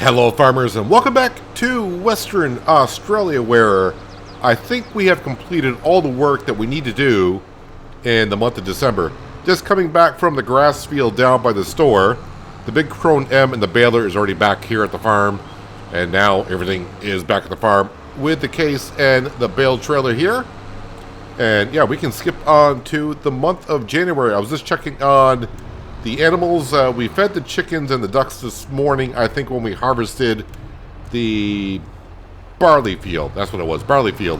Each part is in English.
Hello farmers and welcome back to Western Australia, where I think we have completed all the work that we need to do in the month of December. Just coming back from the grass field down by the store. The big Crone M and the baler is already back here at the farm, and now everything is back at the farm with the case and the bale trailer here. And yeah, we can skip on to the month of January. I was just checking on the animals. We fed the chickens and the ducks this morning, I think, when we harvested the barley field. That's what it was, barley field.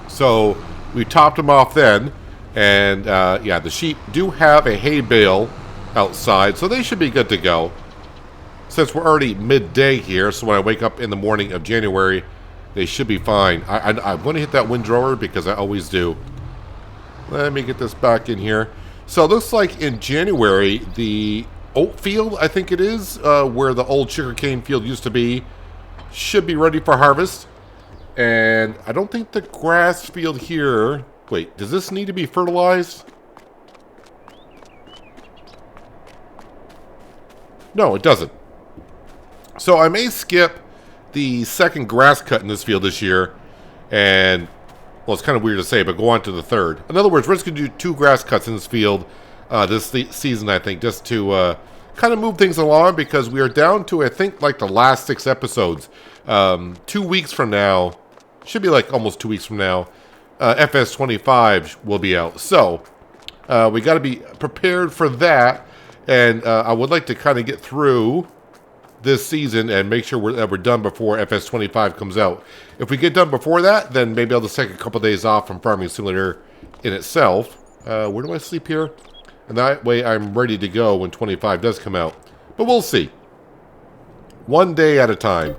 So we topped them off then. And yeah, the sheep do have a hay bale outside, so they should be good to go. Since we're already midday here, so when I wake up in the morning of January, they should be fine. I'm going to hit that windrower because I always do. Let me get this back in here. So it looks like in January, the oat field, I think it is, where the old sugarcane field used to be, should be ready for harvest. And I don't think the grass field here... Wait, does this need to be fertilized? No, it doesn't. So I may skip the second grass cut in this field this year. And... well, it's kind of weird to say, but go on to the third. In other words, we're just going to do 2 grass cuts in this field this season, I think, just to kind of move things along, because we are down to, I think, like the last 6 episodes. 2 weeks from now, should be like almost 2 weeks from now, FS22 will be out. So, we got to be prepared for that, and I would like to kind of get through this season and make sure we're done before FS25 comes out. If we get done before that, then maybe I'll just take a couple days off from Farming Simulator in itself. Where do I sleep here? And that way I'm ready to go when 25 does come out. But we'll see. One day at a time.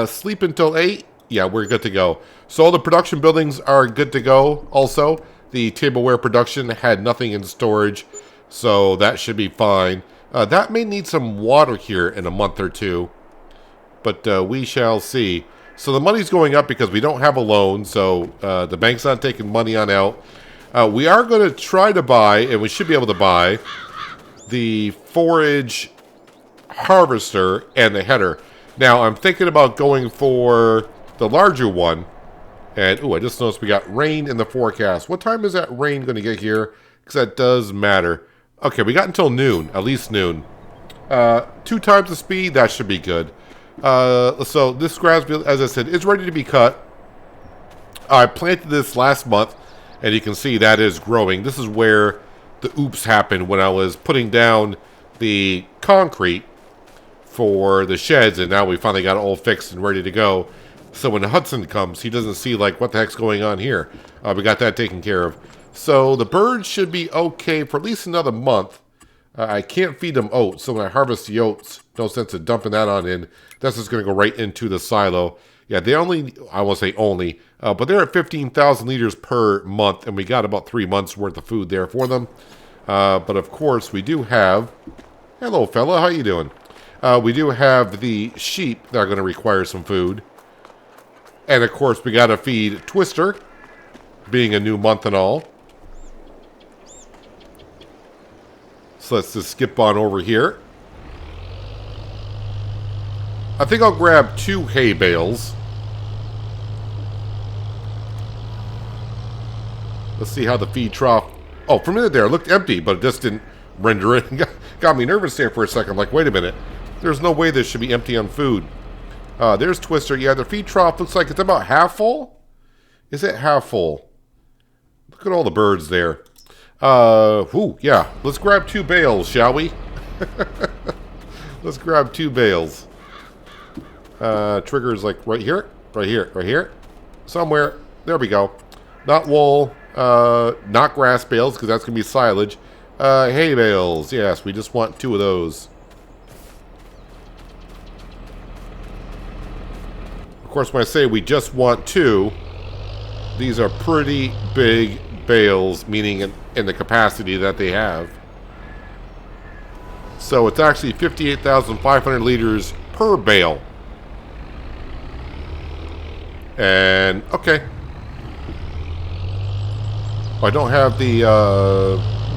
Sleep until 8? Yeah, we're good to go. So all the production buildings are good to go also. The tableware production had nothing in storage, so that should be fine. That may need some water here in a month or two, but we shall see. So the money's going up because we don't have a loan, so the bank's not taking money on out. We are going to try to buy, and we should be able to buy, the forage harvester and the header. Now, I'm thinking about going for the larger one. And, ooh, I just noticed we got rain in the forecast. What time is that rain going to get here? Because that does matter. Okay, we got until noon, at least noon. 2 times the speed, that should be good. So this grass field, as I said, is ready to be cut. I planted this last month, and you can see that is growing. This is where the oops happened when I was putting down the concrete for the sheds, and now we finally got it all fixed and ready to go. So when Hudson comes, he doesn't see, like, what the heck's going on here. We got that taken care of. So the birds should be okay for at least another month. I can't feed them oats, so when I harvest the oats, no sense in dumping that on in. That's just going to go right into the silo. Yeah, they only, I won't say only, but they're at 15,000 liters per month, and we got about 3 months worth of food there for them. But of course, we do have, hello fella, how you doing? We do have the sheep that are going to require some food. And of course, we got to feed Twister, being a new month and all. So let's just skip on over here. I think I'll grab 2 hay bales. Let's see how the feed trough... oh, for a minute there, it looked empty, but it just didn't render it. Got me nervous there for a second. I'm like, wait a minute. There's no way this should be empty on food. There's Twister. Yeah, the feed trough looks like it's about half full. Is it half full? Look at all the birds there. Ooh, yeah. Let's grab 2 bales, shall we? Let's grab 2 bales. Trigger's like right here, right here, right here. Somewhere. There we go. Not wool, not grass bales, because that's going to be silage. Hay bales. Yes, we just want 2 of those. Of course, when I say we just want 2, these are pretty big bales, meaning in the capacity that they have. So it's actually 58,500 liters per bale. And, okay. I don't have the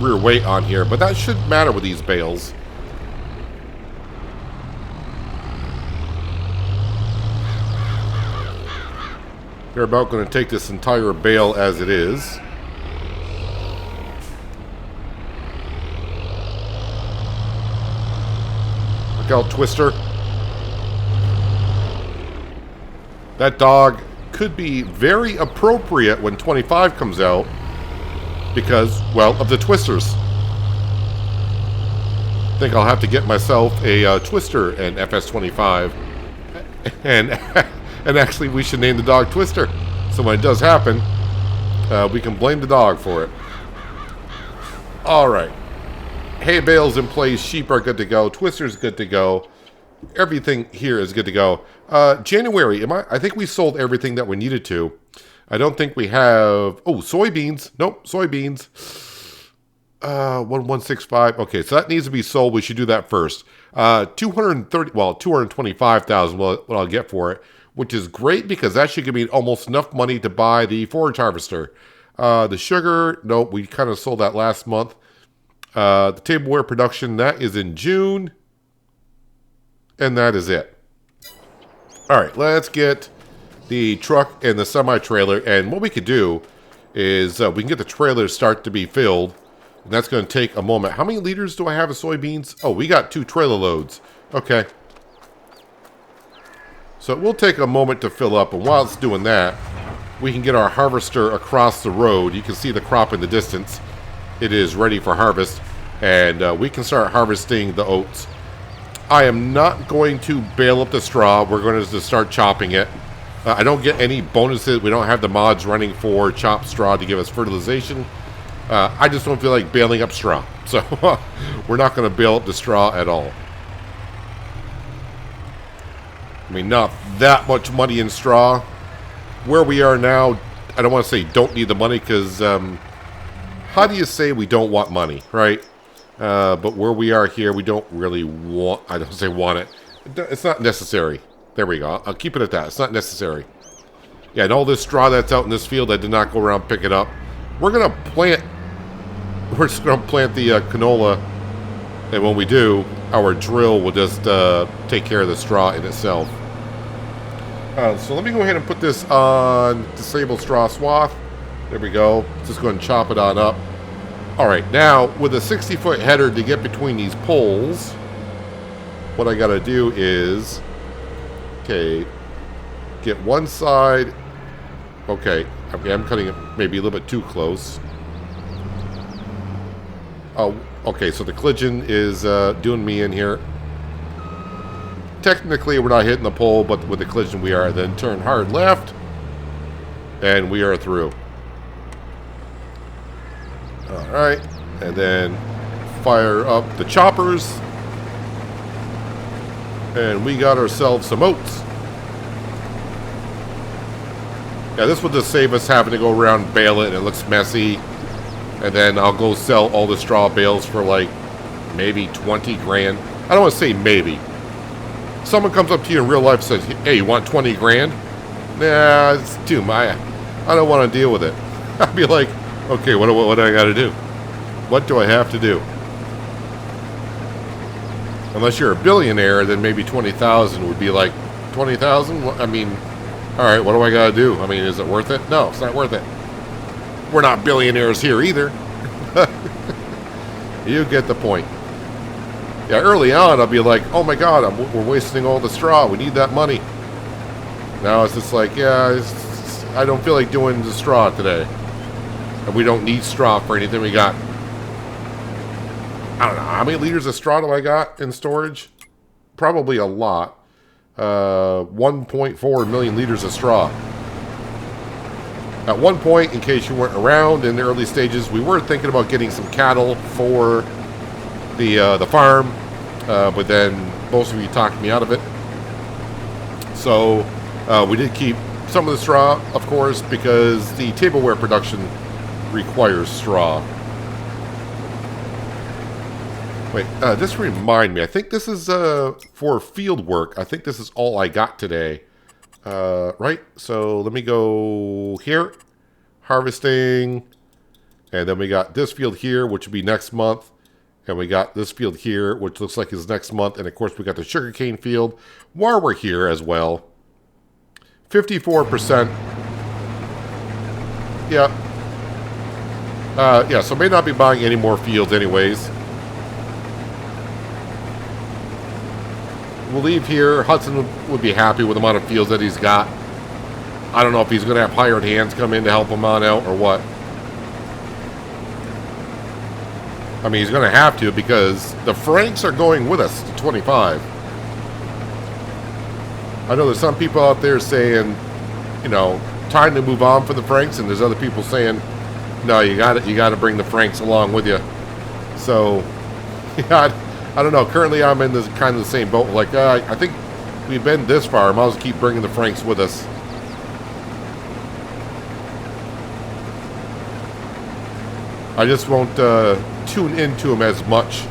rear weight on here, but that shouldn't matter with these bales. They're about going to take this entire bale as it is. Look out, Twister. That dog could be very appropriate when 25 comes out because, well, of the Twisters. I think I'll have to get myself a Twister in FS25. And actually, we should name the dog Twister. So when it does happen, we can blame the dog for it. Alright. Hay bale's in place. Sheep are good to go. Twister's good to go. Everything here is good to go. January, I think we sold everything that we needed to. I don't think we have... Oh, soybeans. Nope, soybeans. 1165. Okay, so that needs to be sold. We should do that first. 230, well, 225,000 what I'll get for it, which is great because that should give me almost enough money to buy the forage harvester. The sugar, nope, we kind of sold that last month. The tableware production, that is in June. And that is it. All right, let's get the truck and the semi-trailer. And what we could do is we can get the trailer start to be filled. And that's going to take a moment. How many liters do I have of soybeans? Oh, we got 2 trailer loads. Okay. So it will take a moment to fill up. And while it's doing that, we can get our harvester across the road. You can see the crop in the distance. It is ready for harvest. And we can start harvesting the oats. I am not going to bale up the straw. We're going to just start chopping it. I don't get any bonuses. We don't have the mods running for chopped straw to give us fertilization. I just don't feel like baling up straw. So we're not going to bale up the straw at all. I mean, not that much money in straw. Where we are now, I don't want to say don't need the money because how do you say we don't want money, right? But where we are here, we don't really want... I don't say want it. It's not necessary. There we go. I'll keep it at that. It's not necessary. Yeah, and all this straw that's out in this field, I did not go around pick it up. We're going to plant... We're just going to plant the canola. And when we do, our drill will just take care of the straw in itself. So let me go ahead and put this on disable straw swath. There we go. Just go ahead and chop it on up. Alright, now, with a 60-foot header to get between these poles, what I gotta do is, okay, get one side, okay, I'm cutting it maybe a little bit too close. Oh, okay, so the collision is doing me in here. Technically, we're not hitting the pole, but with the collision we are. Then turn hard left, and we are through. Alright, and then fire up the choppers. And we got ourselves some oats. Yeah, this will just save us having to go around bale it and it looks messy. And then I'll go sell all the straw bales for like maybe 20 grand. I don't want to say maybe. Someone comes up to you in real life and says, hey, you want 20 grand? Nah, it's too much. I don't want to deal with it. I'd be like, okay, what do I got to do? What do I have to do? Unless you're a billionaire, then maybe 20,000 would be like 20,000. I mean, all right, what do I got to do? I mean, is it worth it? No, it's not worth it. We're not billionaires here either. You get the point. Yeah, early on, I'll be like, oh my God, we're wasting all the straw. We need that money. Now it's just like, yeah, I don't feel like doing the straw today. And we don't need straw for anything we got. I don't know. How many liters of straw do I got in storage? Probably a lot. 1.4 million liters of straw. At one point, in case you weren't around in the early stages, we were thinking about getting some cattle for the farm. But then most of you talked me out of it. So we did keep some of the straw, of course, because the tableware production requires straw. Wait, just remind me. I think this is for field work. I think this is all I got today. Right? So let me go here. Harvesting. And then we got this field here, which will be next month. And we got this field here, which looks like is next month. And of course, we got the sugarcane field while we're here as well. 54% Yeah. Yeah, so may not be buying any more fields anyways. We'll leave here. Hudson would be happy with the amount of fields that he's got. I don't know if he's going to have hired hands come in to help him on out or what. I mean, he's going to have to because the Franks are going with us to 25. I know there's some people out there saying, you know, time to move on for the Franks, and there's other people saying, no, you got to bring the Franks along with you. So, yeah, I don't know. Currently, I'm in this kind of the same boat. Like, I think we've been this far. I might as well keep bringing the Franks with us. I just won't tune into them as much.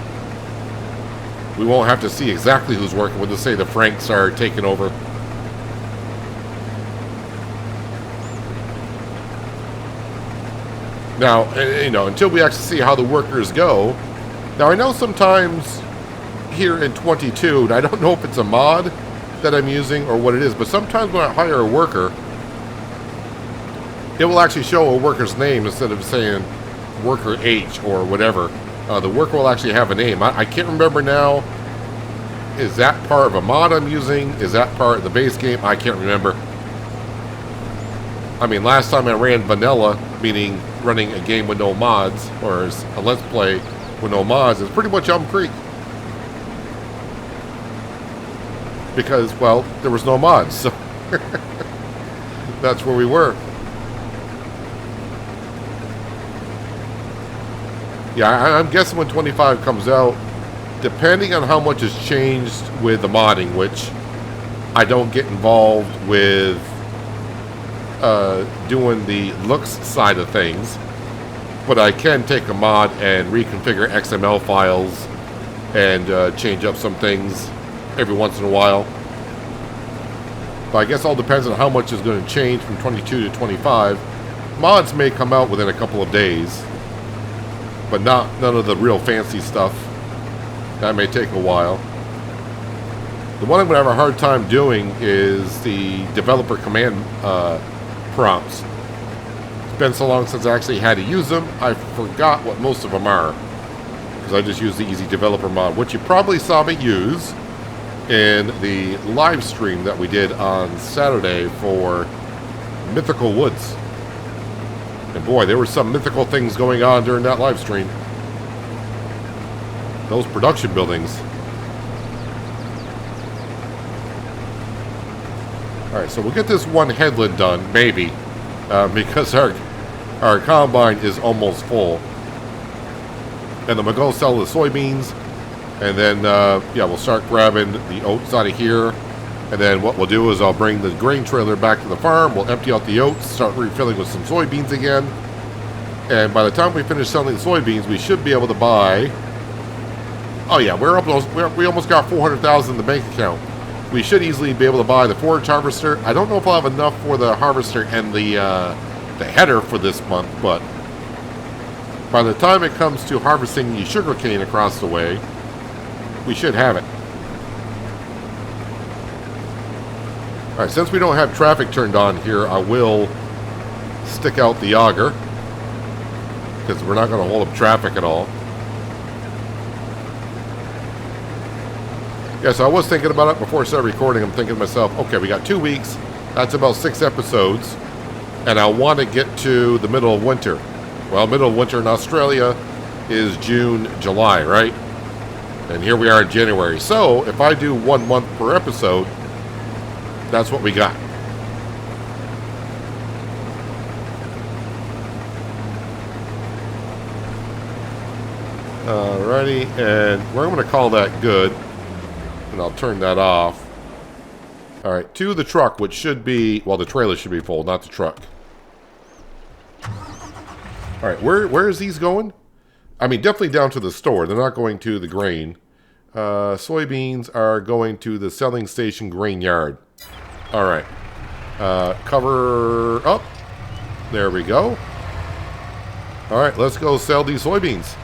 We won't have to see exactly who's working with us. Say the Franks are taking over. Now, you know, until we actually see how the workers go. Now, I know sometimes here in 22, and I don't know if it's a mod that I'm using or what it is, but sometimes when I hire a worker, it will actually show a worker's name instead of saying worker H or whatever. The worker will actually have a name. I can't remember now. Is that part of a mod I'm using? Is that part of the base game? I can't remember. I mean, last time I ran vanilla, meaning running a game with no mods, or a let's play with no mods, it's pretty much Elm Creek. Because, well, there was no mods, so that's where we were. Yeah, I'm guessing when 25 comes out, depending on how much has changed with the modding, which I don't get involved with doing the looks side of things, but I can take a mod and reconfigure XML files and change up some things every once in a while. But I guess all depends on how much is going to change from 22 to 25. Mods may come out within a couple of days, but none of the real fancy stuff. That may take a while. The one I'm going to have a hard time doing is the developer command prompts. It's been so long since I actually had to use them, I forgot what most of them are. Because I just used the Easy Developer mod, which you probably saw me use in the live stream that we did on Saturday for Mythical Woods. And boy, there were some mythical things going on during that live stream. Those production buildings. Alright, so we'll get this one headland done, maybe. Because our combine is almost full. And then we'll go sell the soybeans. And then, yeah, we'll start grabbing the oats out of here. And then what we'll do is I'll bring the grain trailer back to the farm. We'll empty out the oats, start refilling with some soybeans again. And by the time we finish selling the soybeans, we should be able to buy... Oh yeah, we almost got 400,000 in the bank account. We should easily be able to buy the forage harvester. I don't know if I'll have enough for the harvester and the header for this month, but by the time it comes to harvesting the sugarcane across the way, we should have it. Alright, since we don't have traffic turned on here, I will stick out the auger, because we're not going to hold up traffic at all. Yeah, so I was thinking about it before I started recording. I'm thinking to myself, okay, we got 2 weeks. That's about 6 episodes. And I want to get to the middle of winter. Well, middle of winter in Australia is June, July, right? And here we are in January. So, if I do 1 month per episode, that's what we got. Alrighty, and we're going to call that good. And I'll turn that off. Alright, to the truck, which should be... Well, the trailer should be full, not the truck. Alright, where is these going? I mean, definitely down to the store. They're not going to the grain. Soybeans are going to the selling station grain yard. Alright. Cover up. There we go. Alright, let's go sell these soybeans.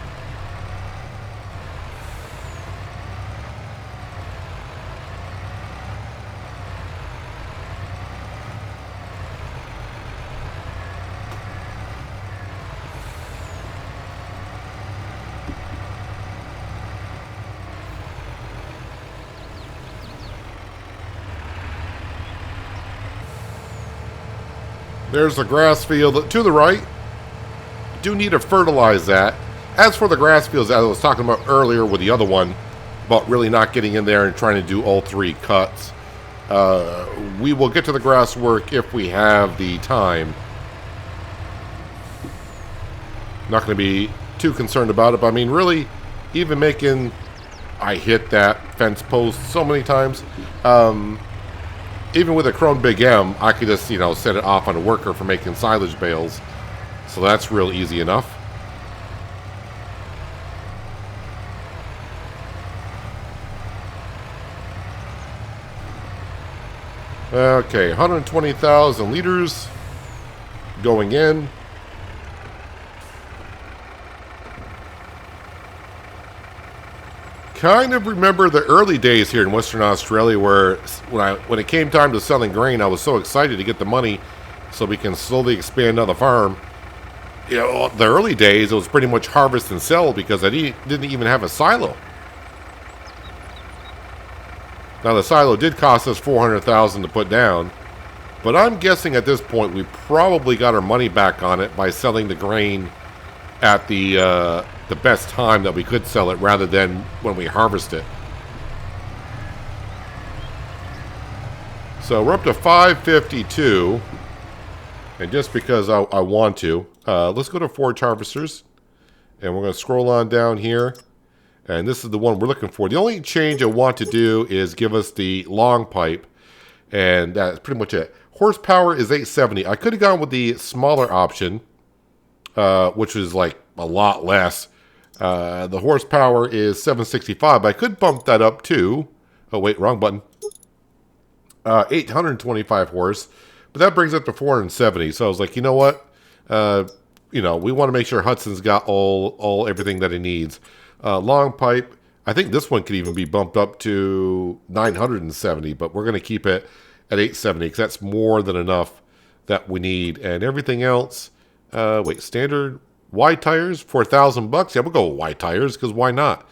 There's the grass field to the right. Do need to fertilize that. As for the grass fields, as I was talking about earlier with the other one, about really not getting in there and trying to do all 3 cuts, we will get to the grass work if we have the time. Not going to be too concerned about it, but I mean, really, even making... I hit that fence post so many times. Even with a Chrome Big M, I could just, set it off on a worker for making silage bales. So that's real easy enough. Okay, 120,000 liters going in. Kind of remember the early days here in Western Australia where when it came time to selling grain, I was so excited to get the money so we can slowly expand on the farm. The early days, it was pretty much harvest and sell because I didn't even have a silo. Now, the silo did cost us $400,000 to put down, but I'm guessing at this point we probably got our money back on it by selling the grain at the best time that we could sell it rather than when we harvest it. So we're up to 552, and just because I want to, let's go to forage harvesters, and we're going to scroll on down here, and this is the one we're looking for. The only change I want to do is give us the long pipe, and that's pretty much it. Horsepower is 870. I could have gone with the smaller option, which was like a lot less. The horsepower is 765, but I could bump that up to, oh wait, wrong button, 825 horse, but that brings it to 470. So I was like, you know what, we want to make sure Hudson's got everything that he needs. Long pipe, I think this one could even be bumped up to 970, but we're going to keep it at 870 because that's more than enough that we need. And everything else, standard wide tires for $1,000. Yeah, we'll go with wide tires because why not?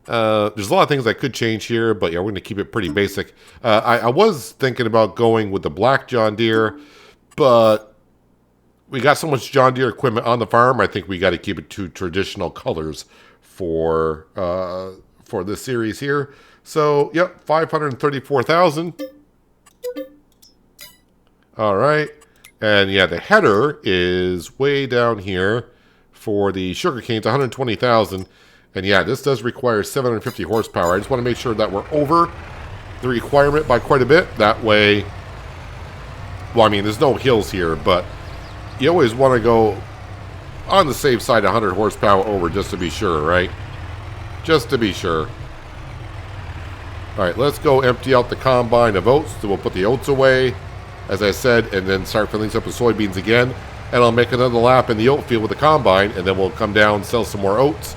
There's a lot of things I could change here, but yeah, we're going to keep it pretty basic. I was thinking about going with the black John Deere, but we got so much John Deere equipment on the farm, I think we got to keep it to traditional colors for this series here. So, yep, 534,000. All right. And yeah, the header is way down here for the sugarcane. It's 120,000. And yeah, this does require 750 horsepower. I just want to make sure that we're over the requirement by quite a bit. That way, well, I mean, there's no hills here, but you always want to go on the safe side 100 horsepower over just to be sure, right? Just to be sure. All right, let's go empty out the combine of oats. So we'll put the oats away, as I said, and then start filling up with soybeans again. And I'll make another lap in the oat field with the combine, and then we'll come down and sell some more oats.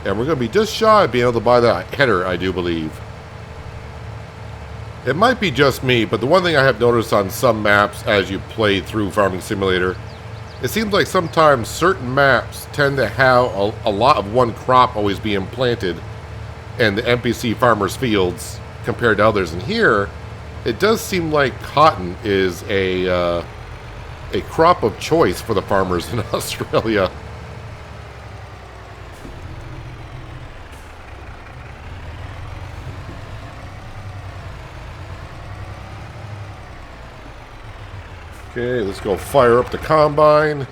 And we're going to be just shy of being able to buy that header, I do believe. It might be just me, but the one thing I have noticed on some maps as you play through Farming Simulator, it seems like sometimes certain maps tend to have a lot of one crop always being planted in the NPC farmers' fields compared to others. And here, it does seem like cotton is a crop of choice for the farmers in Australia. Okay, let's go fire up the combine.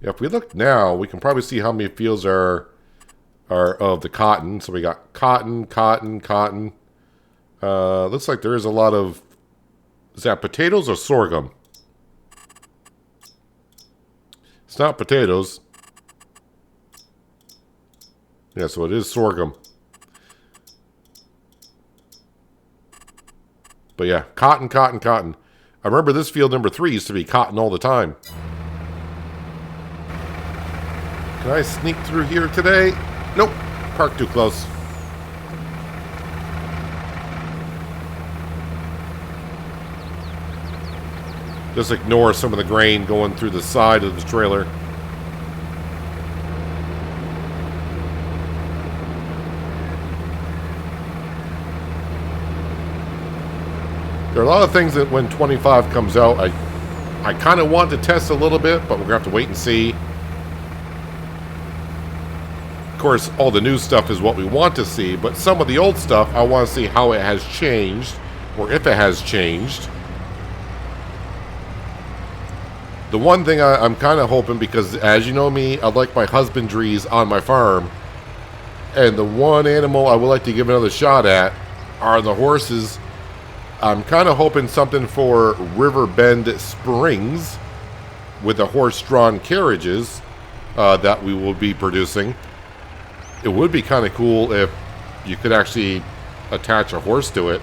Yeah, if we look now, we can probably see how many fields are of the cotton. So we got cotton, cotton, cotton. Looks like there is a lot of... Is that potatoes or sorghum? It's not potatoes. Yeah, so it is sorghum. But yeah, cotton, cotton, cotton. I remember this field number 3 used to be cotton all the time. Can I sneak through here today? Nope. Parked too close. Just ignore some of the grain going through the side of the trailer. There are a lot of things that when 25 comes out, I kind of want to test a little bit, but we're going to have to wait and see. Of course, all the new stuff is what we want to see, but some of the old stuff, I want to see how it has changed, or if it has changed. The one thing I'm kind of hoping, because as you know me, I like my husbandries on my farm, and the one animal I would like to give another shot at are the horses. I'm kind of hoping something for Riverbend Springs with the horse-drawn carriages that we will be producing. It would be kind of cool if you could actually attach a horse to it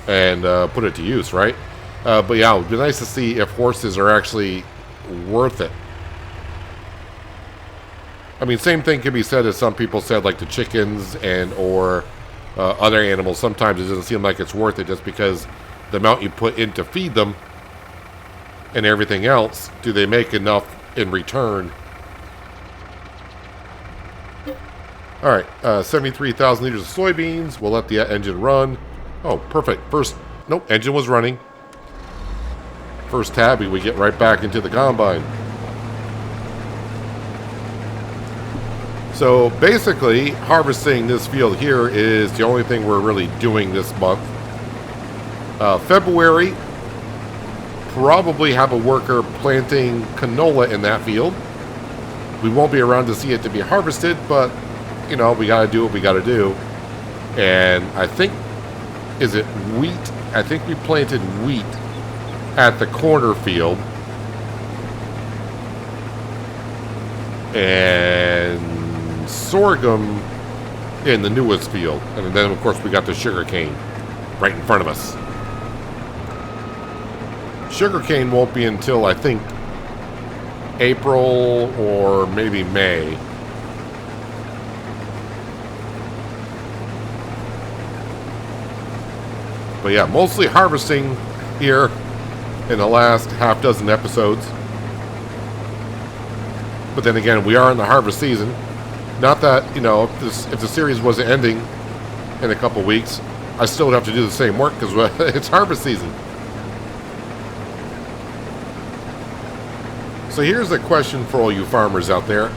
and put it to use, right? But yeah, it would be nice to see if horses are actually worth it. I mean, same thing can be said as some people said, like the chickens and or other animals. Sometimes it doesn't seem like it's worth it just because the amount you put in to feed them and everything else, do they make enough in return? All right, 73,000 liters of soybeans. We'll let the engine run. Oh, perfect. Nope, engine was running. First tabby, we get right back into the combine. So basically, harvesting this field here is the only thing we're really doing this month. February, probably have a worker planting canola in that field. We won't be around to see it to be harvested, but you know, we got to do what we got to do. And I think, is it wheat? I think we planted wheat at the corner field. And sorghum in the newest field. And then, of course, we got the sugar cane right in front of us. Sugar cane won't be until, I think, April or maybe May. But yeah, mostly harvesting here in the last half dozen episodes. But then again, we are in the harvest season. Not that, you know, if the series wasn't ending in a couple weeks, I still would have to do the same work because it's harvest season. So here's a question for all you farmers out there.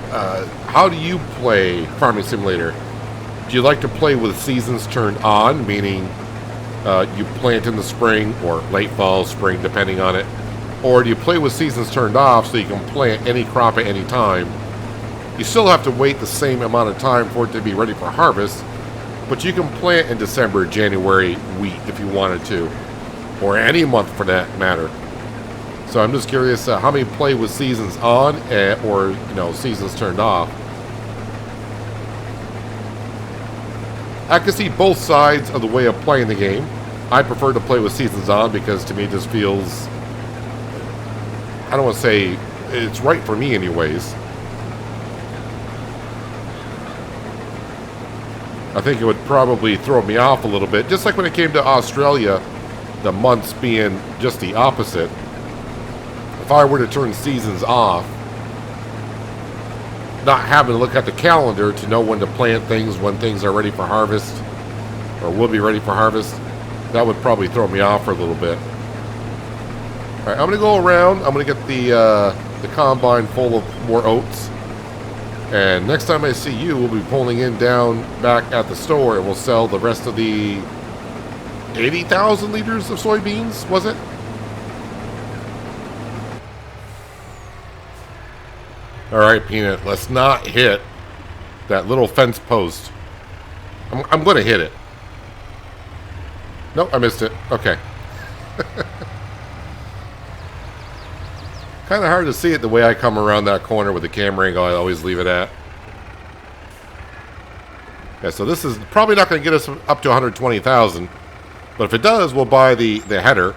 How do you play Farming Simulator? Do you like to play with seasons turned on, meaning you plant in the spring or late fall, spring, depending on it? Or do you play with seasons turned off so you can plant any crop at any time? You still have to wait the same amount of time for it to be ready for harvest, but you can plant in December, January wheat if you wanted to, or any month for that matter. So I'm just curious how many play with seasons on or, you know, seasons turned off. I can see both sides of the way of playing the game. I prefer to play with seasons on because to me this feels, I don't want to say it's right for me anyways. I think it would probably throw me off a little bit. Just like when it came to Australia, the months being just the opposite. If I were to turn seasons off, not having to look at the calendar to know when to plant things, when things are ready for harvest, or will be ready for harvest, that would probably throw me off for a little bit. All right, I'm going to go around. I'm going to get the combine full of more oats. And next time I see you, we'll be pulling in down back at the store, and we'll sell the rest of the 80,000 liters of soybeans, was it? All right, Peanut, let's not hit that little fence post. I'm going to hit it. Nope, I missed it. Okay. Kind of hard to see it the way I come around that corner with the camera angle I always leave it at. Yeah, so this is probably not going to get us up to 120,000. But if it does, we'll buy the header.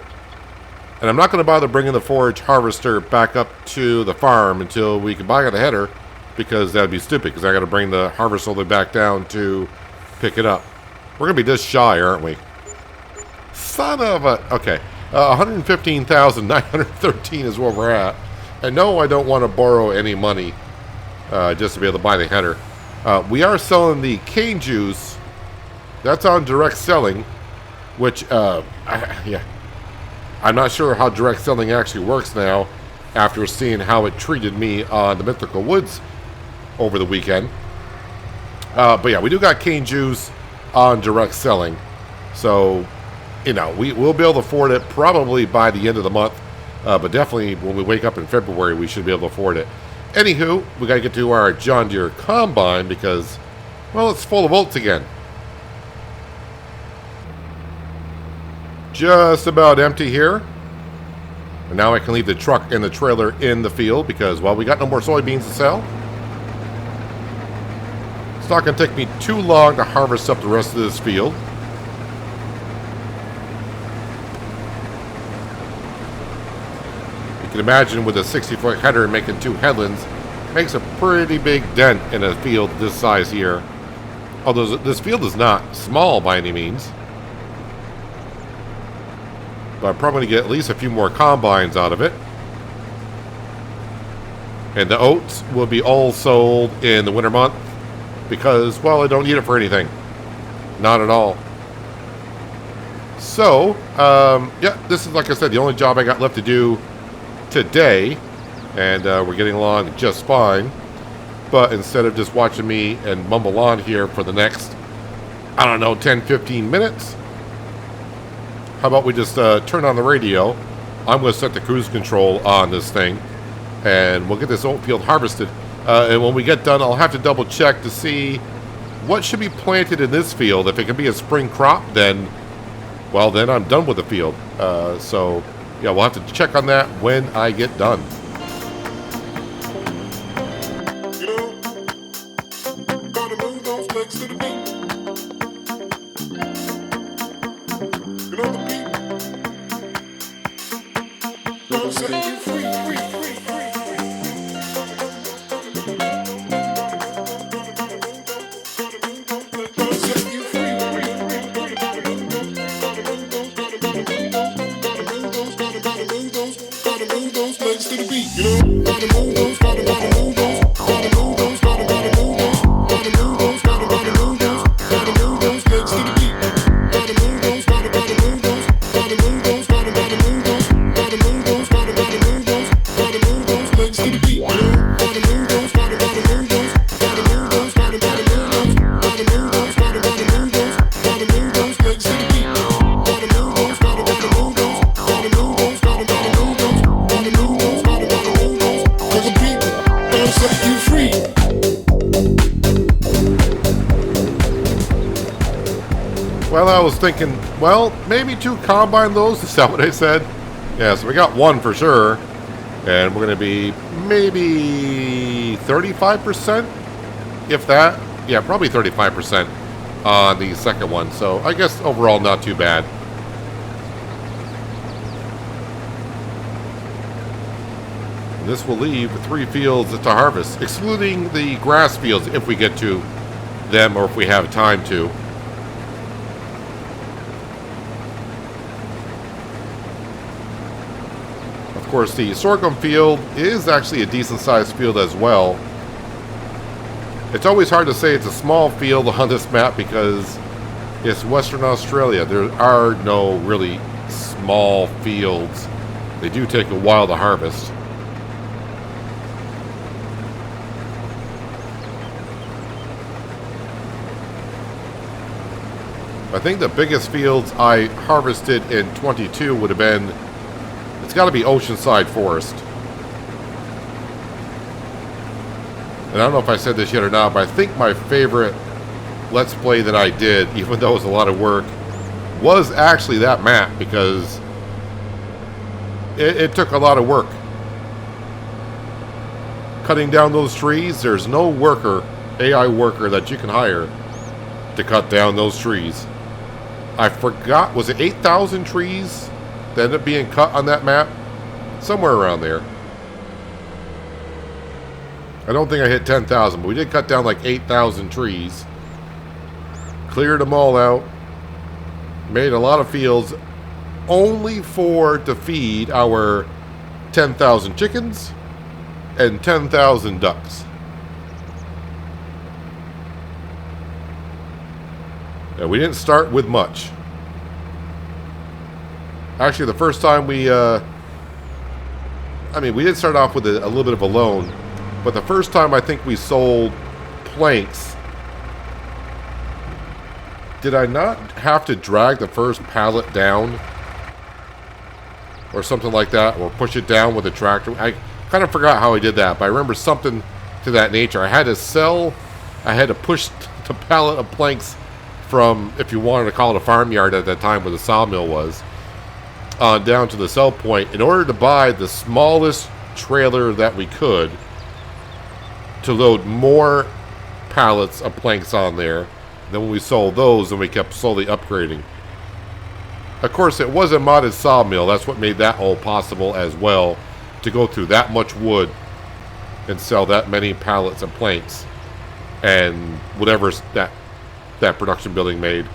And I'm not going to bother bringing the forage harvester back up to the farm until we can buy the header, because that would be stupid, because I got to bring the harvest all the way back down to pick it up. We're going to be just shy, aren't we? Son of a... Okay. 115,913 is where we're at. And no, I don't want to borrow any money just to be able to buy the header. We are selling the cane juice. That's on direct selling. which, yeah, I'm not sure how direct selling actually works now after seeing how it treated me on the Mythical Woods over the weekend. But yeah, we do got cane juice on direct selling. So, you know, we'll be able to afford it probably by the end of the month. But definitely when we wake up in February, we should be able to afford it. Anywho, we got to get to our John Deere Combine because, well, it's full of oats again. Just about empty here. And now I can leave the truck and the trailer in the field because, well, we got no more soybeans to sell. It's not going to take me too long to harvest up the rest of this field. You can imagine with a 60-foot header making 2 headlands, makes a pretty big dent in a field this size here. Although this field is not small by any means. But I'm probably going to get at least a few more combines out of it. And the oats will be all sold in the winter month because, well, I don't need it for anything. Not at all. So, yeah, this is, like I said, the only job I got left to do today. And we're getting along just fine. But instead of just watching me and mumble on here for the next, I don't know, 10, 15 minutes, how about we just turn on the radio? I'm going to set the cruise control on this thing, and we'll get this oat field harvested. And when we get done, I'll have to double check to see what should be planted in this field. If it can be a spring crop, then, well, then I'm done with the field. So, yeah, we'll have to check on that when I get done. Well, I was thinking, well, maybe 2 combine loads. Is that what I said? Yeah, so we got 1 for sure. And we're going to be maybe 35%, if that. Yeah, probably 35% on the second one. So I guess overall not too bad. And this will leave 3 fields to harvest, excluding the grass fields if we get to them or if we have time to. Of course, the sorghum field is actually a decent sized field as well. It's always hard to say it's a small field on this map because it's Western Australia. There are no really small fields. They do take a while to harvest. I think the biggest fields I harvested in 22 would have been, it's got to be Oceanside Forest. And I don't know if I said this yet or not, but I think my favorite Let's Play that I did, even though it was a lot of work, was actually that map because it took a lot of work. Cutting down those trees, there's no worker, AI worker that you can hire to cut down those trees. I forgot, was it 8,000 trees that ended up being cut on that map? Somewhere around there. I don't think I hit 10,000, but we did cut down like 8,000 trees. Cleared them all out. Made a lot of fields only to feed our 10,000 chickens and 10,000 ducks. We didn't start with much. Actually, the first time we, I mean, we did start off with a little bit of a loan, but the first time I think we sold planks, did I not have to drag the first pallet down? Or something like that, or push it down with a tractor. I kind of forgot how I did that, but I remember something to that nature. I had to push the pallet of planks from, if you wanted to call it a farmyard at that time where the sawmill was, down to the sell point in order to buy the smallest trailer that we could to load more pallets of planks on there. Then when we sold those, then we kept slowly upgrading. Of course, it was a modded sawmill. That's what made that all possible as well, to go through that much wood and sell that many pallets of planks and whatever that production building made.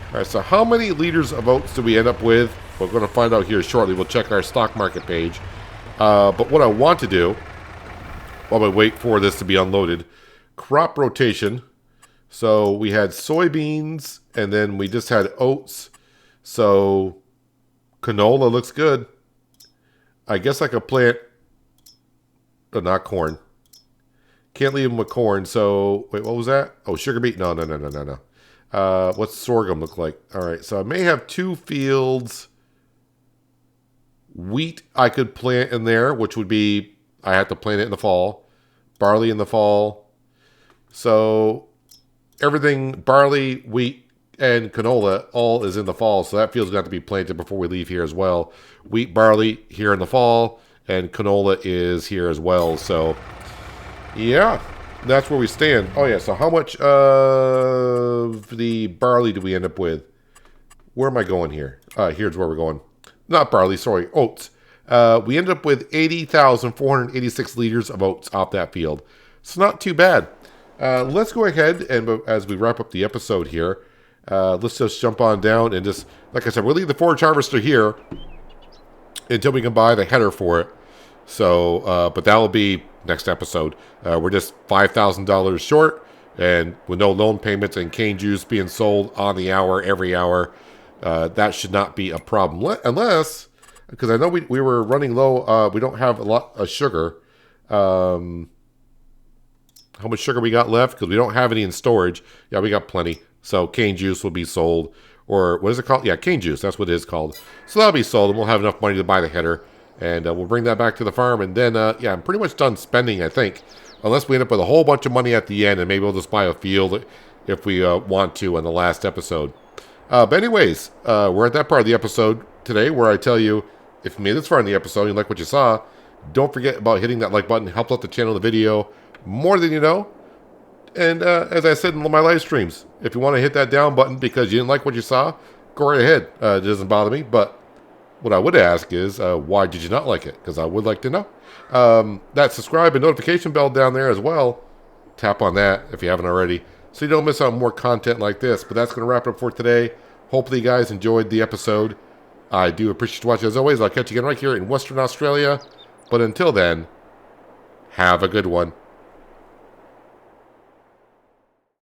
All right, so how many liters of oats do we end up with? We're going to find out here shortly. We'll check our stock market page. But what I want to do, while we wait for this to be unloaded, crop rotation. So we had soybeans, and then we just had oats. So canola looks good. I guess I could plant, not corn. Can't leave them with corn. So wait, what was that? Oh, sugar beet. No. What's sorghum look like? All right, so I may have 2 fields. Wheat I could plant in there, which would be, I have to plant it in the fall. Barley in the fall. So everything, barley, wheat, and canola, all is in the fall. So that field's got to be planted before we leave here as well. Wheat, barley here in the fall, and canola is here as well. So, yeah, that's where we stand. Oh, yeah, so how much of the barley do we end up with? Where am I going here? Here's where we're going. Not barley, sorry, oats. We ended up with 80,486 liters of oats off that field. It's not too bad. Let's go ahead and, as we wrap up the episode here, let's just jump on down and just, like I said, we'll leave the forage harvester here until we can buy the header for it. So, but that will be next episode. We're just $5,000 short, and with no loan payments and cane juice being sold on the hour, every hour, that should not be a problem. Unless, because I know we were running low, we don't have a lot of sugar. How much sugar we got left, because we don't have any in storage. Yeah, we got plenty. So cane juice will be sold. Or what is it called? Yeah, cane juice. That's what it is called. So that'll be sold, and we'll have enough money to buy the header. And we'll bring that back to the farm. And then, yeah, I'm pretty much done spending, I think. Unless we end up with a whole bunch of money at the end, and maybe we'll just buy a field if we want to in the last episode. But anyways, we're at that part of the episode today where I tell you, if you made this far in the episode and you like what you saw, don't forget about hitting that like button. It helps out the channel, the video, more than you know. And as I said in my live streams, if you want to hit that down button because you didn't like what you saw, go right ahead. It doesn't bother me. But what I would ask is, why did you not like it? Because I would like to know. That subscribe and notification bell down there as well. Tap on that if you haven't already, so you don't miss out on more content like this. But that's going to wrap it up for today. Hopefully you guys enjoyed the episode. I do appreciate you watching as always. I'll catch you again right here in Western Australia. But until then, have a good one.